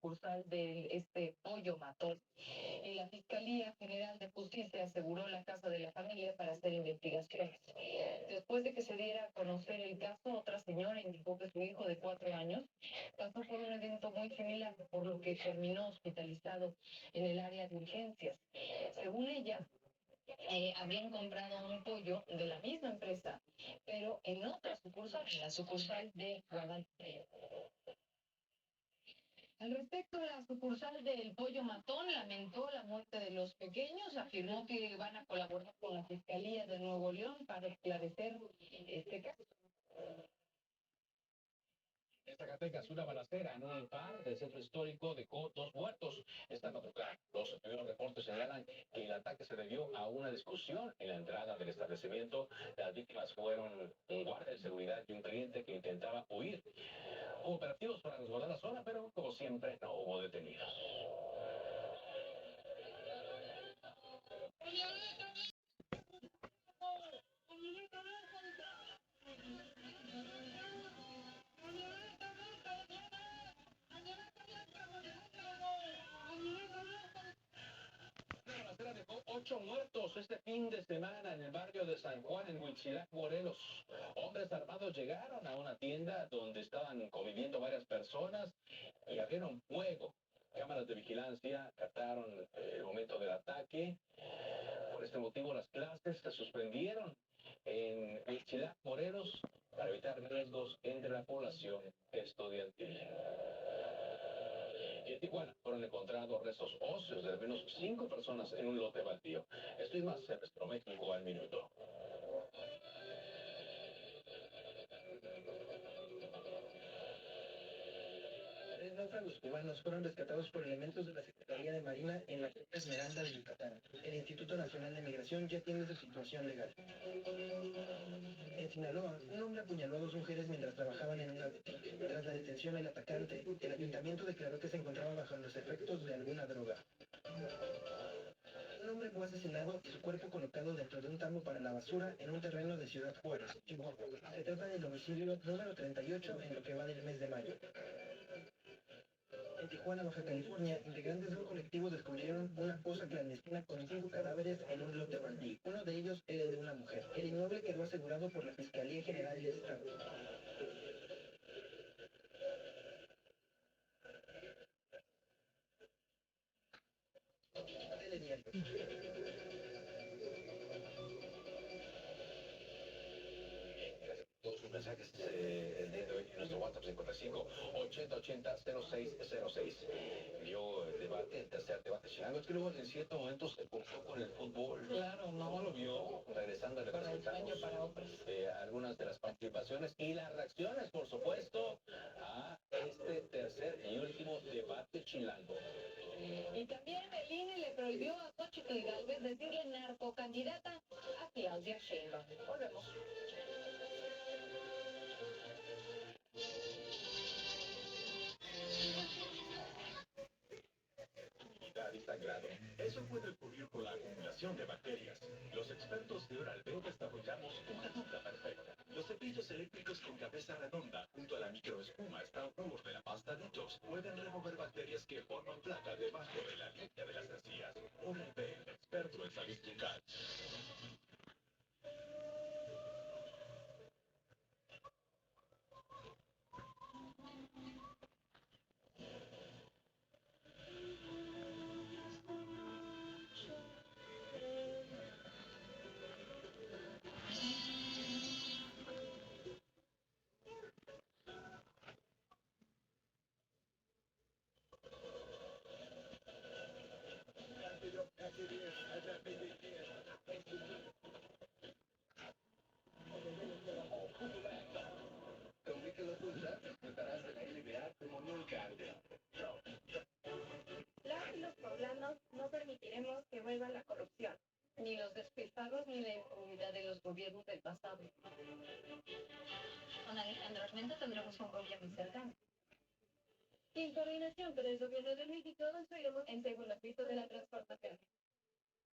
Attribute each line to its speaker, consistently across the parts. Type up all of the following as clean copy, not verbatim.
Speaker 1: sucursal de este Pollo Matón. Y la Fiscalía General de Justicia aseguró la casa de la familia para hacer investigaciones. Después de que se diera a conocer el caso, otra señora indicó que su hijo de 4 años pasó por un evento muy similar, por lo que terminó hospitalizado en el área de urgencias. Según ella, habían comprado un pollo de la misma empresa, pero en otra sucursal, en la sucursal de Guadalupe. Al respecto, la sucursal del Pollo Matón lamentó la muerte de los pequeños, afirmó que van a colaborar con la Fiscalía de Nuevo León para esclarecer este caso.
Speaker 2: En Zacatecas, una balacera en un bar del centro histórico dejó 2 muertos esta madrugada. Los primeros reportes señalan que el ataque se debió a una discusión en la entrada del establecimiento. Las víctimas fueron un guardia de seguridad y un cliente que intentaba huir. Hubo operativos para resguardar la zona, pero como siempre no hubo detenidos. Dejó 8 muertos este fin de semana en el barrio de San Juan, en Huitzilac, Morelos. Hombres armados llegaron a una tienda donde estaban conviviendo varias personas y abrieron fuego. Cámaras de vigilancia captaron el momento del ataque. Por este motivo, las clases se suspendieron en Huitzilac, Morelos, para evitar riesgos entre la población estudiantil. En Tijuana fueron encontrados restos óseos de al menos 5 personas en un lote baldío. Esto y más en nuestro México al minuto.
Speaker 3: Tres náufragos cubanos fueron rescatados por elementos de la Secretaría de Marina en la Costa Esmeralda de Yucatán. El Instituto Nacional de Migración ya tiene su situación legal. En Sinaloa, un hombre apuñaló a 2 mujeres mientras trabajaban en una boutique. Tras la detención del atacante, el ayuntamiento declaró que se encontraba bajo los efectos de alguna droga. Un hombre fue asesinado y su cuerpo colocado dentro de un tambo para la basura en un terreno de Ciudad Juárez, Chihuahua. Se trata del homicidio número 38 en lo que va del mes de mayo. En Tijuana, Baja California, integrantes de un colectivo descubrieron una fosa clandestina con 5 cadáveres en un lote baldío. Uno de ellos era de una mujer. El inmueble quedó asegurado por la Fiscalía General del Estado. Telediario.
Speaker 2: Todos sus mensajes el día de hoy en nuestro WhatsApp 55 80 80 0606. Vio el debate, el tercer debate chilango. Es que luego en ciertos momentos se puso con el fútbol.
Speaker 1: Claro,
Speaker 2: ¿Cómo
Speaker 1: no.
Speaker 2: lo vio? Regresando a
Speaker 1: Para el sueño, para otros.
Speaker 2: algunas de las participaciones y las reacciones, por supuesto, a este tercer y último debate chilango.
Speaker 1: Y también el INE le prohibió a Xochitl Gálvez decirle narcocandidata a Claudia Sheinbaum. Volvemos.
Speaker 2: Y sangrado. Eso puede ocurrir por la acumulación de bacterias. Los expertos de Oral-B desarrollamos una ducha perfecta. Los cepillos eléctricos con cabeza redonda junto a la microespuma Starpur de la pasta Detox pueden remover bacterias que forman placa debajo de la línea de las encías. Oral-B, experto en salud bucal.
Speaker 1: Los poblanos no permitiremos que vuelva la corrupción, ni los despilfarros ni la impunidad de los gobiernos del pasado. Con Alejandro Armenta tendremos un gobierno cercano. En coordinación con el gobierno de México, construiremos en segundo piso de la transformación.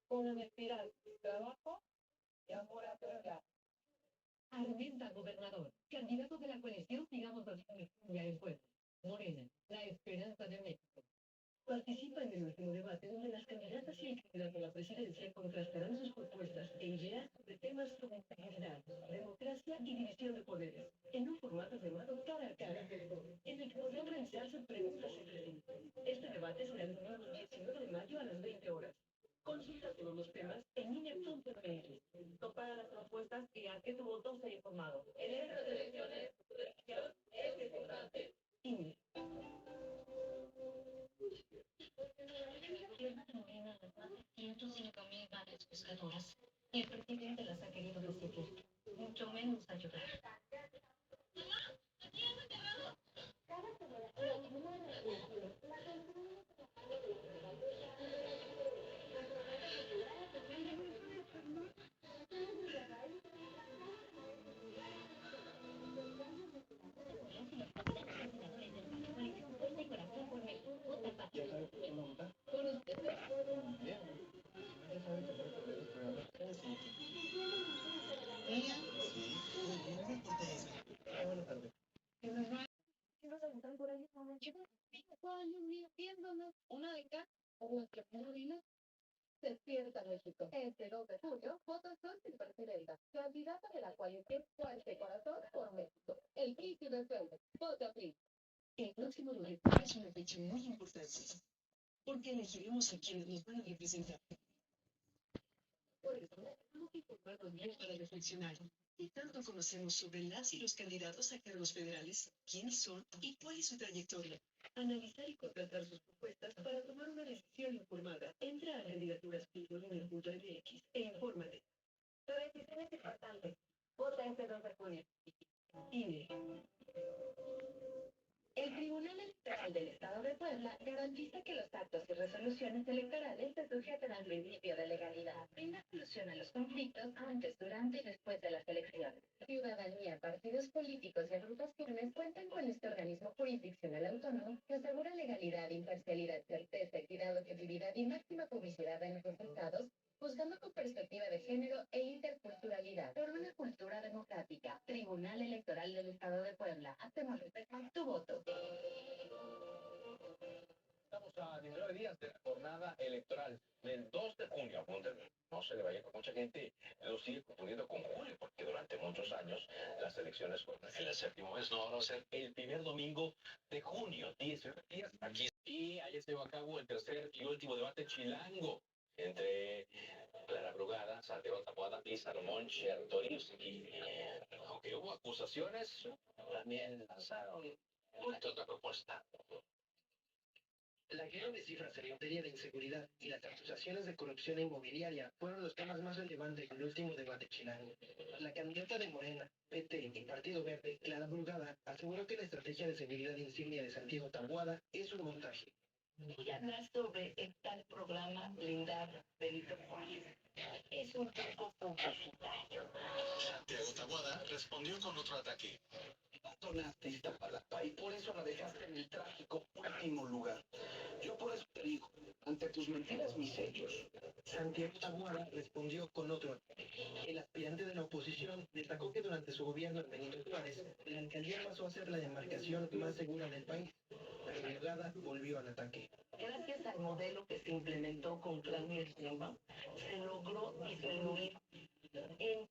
Speaker 1: Con una espiral, trabajo y amor a la Armenta, gobernador, candidato de la coalición Sigamos Haciendo Historia del Pueblo. Morena, la esperanza de México.
Speaker 4: Participa en el último debate donde las candidatas y el candidato a la presidencia contrastarán sus propuestas e ideas sobre temas como integridad, democracia y división de poderes, en un formato llamado cara a cara, en el que podrán realizarse preguntas entre sí. Este debate será el domingo 19 de mayo a las 20 horas. Consulta todos los temas en INE.mx. Compara las propuestas y haz que tu voto sea informado. En estas elecciones, tu elección es importante. INE.
Speaker 1: Pierna de Morena las más de 105,000 madres pescadoras y el presidente las ha querido recibir, mucho menos ayudar.
Speaker 3: ¿Ya sabe por quién va a votar?
Speaker 1: Por usted.
Speaker 3: Bien. ¿Ya sabe que fue febrero estoy hablando? Sí. Sí. Gracias por todo. Buenas tardes.
Speaker 1: Nos aventan por ahí, viéndonos una de cada o nuestra Carolina. Despierta México. Este 2 de julio, vota Sol sin presidenta. Candidata de la coalición Fuerte Corazón por México. El PRI se resuelve. Vota PRI.
Speaker 4: El próximo 2 de julio es una fecha muy importante, porque elegiremos a quienes nos van a representar. Por eso, tenemos que informarnos bien para reflexionar. ¿Qué tanto conocemos sobre las y los candidatos a cargos federales? ¿Quiénes son y cuál es su trayectoria? Analizar y contrastar sus propuestas para tomar una decisión informada. Entra a candidaturas.ine.mx e infórmate.
Speaker 1: Tu decisión es importante. Vota este 2 de julio.
Speaker 4: INE.
Speaker 1: El Tribunal Electoral del Estado de Puebla garantiza que los actos y resoluciones electorales se sujeten al principio de legalidad. Brinda solución a los conflictos antes, durante y después de las elecciones. Ciudadanía, partidos políticos y agrupaciones cuentan con este organismo jurisdiccional autónomo que asegura legalidad, imparcialidad, certeza, equidad, objetividad y máxima publicidad en los resultados, buscando con perspectiva de género e interculturalidad por una cultura democrática. Tribunal Electoral del Estado de Puebla. Hacemos respetar tu voto.
Speaker 2: Estamos a 19 días de la jornada electoral del 2 de junio. Apúntenlo. No se le vaya, con mucha gente lo sigue confundiendo con julio, porque durante muchos años las elecciones fueron en el séptimo mes. No, ahora va a ser el primer domingo de junio, 19 días aquí. Y ayer se llevó a cabo el tercer y último debate chilango entre Clara Brugada, Santiago Taboada y Salomón Chertorivsky. Aunque hubo acusaciones, también lanzaron una que otra propuesta.
Speaker 3: La guerra de cifras en materia de inseguridad y las acusaciones de corrupción inmobiliaria fueron los temas más relevantes del último debate chilango. La candidata de Morena, PT y Partido Verde, Clara Brugada, aseguró que la estrategia de seguridad insignia de Santiago Taboada es un montaje.
Speaker 4: Y hablar sobre el tal programa blindar Benito Juárez es un poco publicitario.
Speaker 5: Santiago Taboada respondió con otro ataque.
Speaker 6: Donaste Iztapalapa y por eso la dejaste en el trágico último lugar. Yo por eso te digo, ante tus mentiras, mis hechos.
Speaker 3: Santiago Taboada respondió con otro ataque. El aspirante de la oposición destacó que durante su gobierno en Benito Juárez, la alcaldía pasó a ser la demarcación más segura del país. La Brugada volvió al ataque.
Speaker 4: Gracias al modelo que se implementó con Claudia Sheinbaum, se logró disminuir en